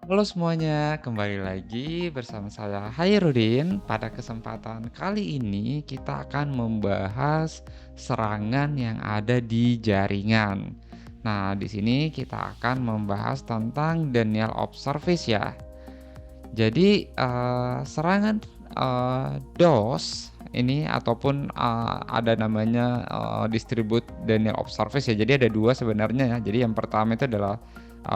Halo semuanya, kembali lagi bersama saya Hairudin. Pada kesempatan kali ini kita akan membahas serangan yang ada di jaringan. Nah, di sini kita akan membahas tentang denial of service ya. Jadi, serangan, DOS ini ataupun, ada namanya, distribute denial of service ya. Jadi ada 2 sebenarnya ya. Jadi yang pertama itu adalah,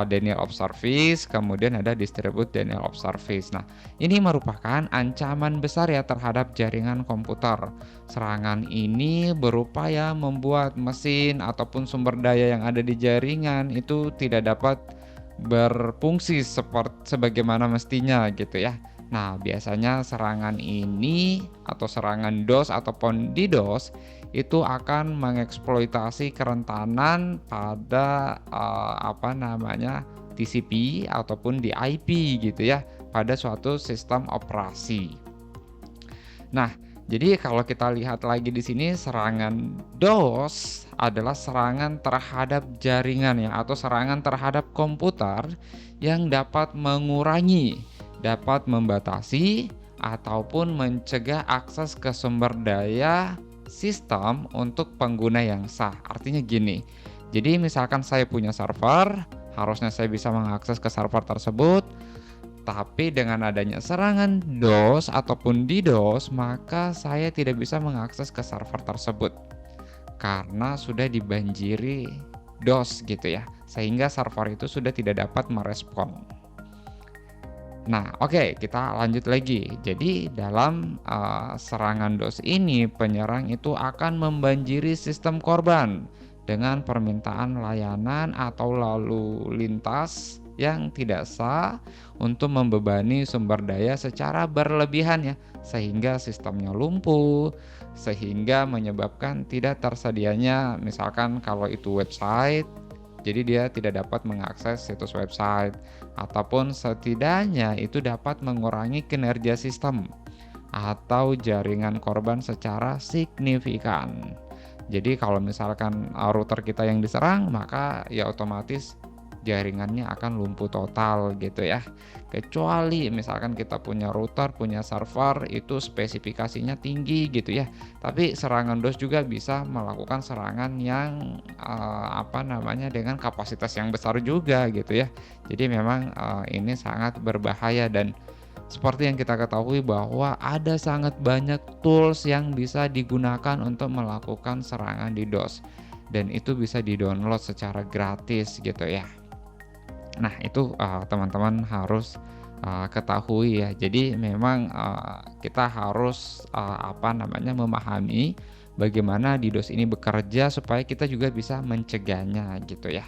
denial of service, kemudian ada distribute denial of service. Nah, ini merupakan ancaman besar ya terhadap jaringan komputer. Serangan ini berupaya membuat mesin ataupun sumber daya yang ada di jaringan itu tidak dapat berfungsi sebagaimana mestinya gitu ya. Nah, biasanya serangan ini atau serangan DOS ataupun DDoS itu akan mengeksploitasi kerentanan pada, TCP ataupun di IP gitu ya, pada suatu sistem operasi. Nah, jadi kalau kita lihat lagi di sini serangan DOS adalah serangan terhadap jaringan ya atau serangan terhadap komputer yang dapat mengurangi, dapat membatasi ataupun mencegah akses ke sumber daya sistem untuk pengguna yang sah. Artinya gini. Jadi misalkan saya punya server, harusnya saya bisa mengakses ke server tersebut, tapi dengan adanya serangan DOS ataupun DDoS, maka saya tidak bisa mengakses ke server tersebut karena sudah dibanjiri DOS gitu ya, sehingga server itu sudah tidak dapat merespon. Nah, oke, kita lanjut lagi. Jadi dalam serangan DOS ini, penyerang itu akan membanjiri sistem korban dengan permintaan layanan atau lalu lintas yang tidak sah untuk membebani sumber daya secara berlebihan ya, sehingga sistemnya lumpuh, sehingga menyebabkan tidak tersedianya misalkan kalau itu website, jadi dia tidak dapat mengakses situs website ataupun setidaknya itu dapat mengurangi kinerja sistem atau jaringan korban secara signifikan. Jadi kalau misalkan router kita yang diserang, maka ya otomatis jaringannya akan lumpuh total gitu ya. Kecuali misalkan kita punya router, punya server itu spesifikasinya tinggi gitu ya. Tapi serangan DOS juga bisa melakukan serangan yang dengan kapasitas yang besar juga gitu ya. Jadi memang ini sangat berbahaya dan seperti yang kita ketahui bahwa ada sangat banyak tools yang bisa digunakan untuk melakukan serangan DDoS dan itu bisa di-download secara gratis gitu ya. Nah itu, teman-teman harus, ketahui ya. Jadi memang, kita harus, memahami bagaimana DDoS ini bekerja supaya kita juga bisa mencegahnya gitu ya.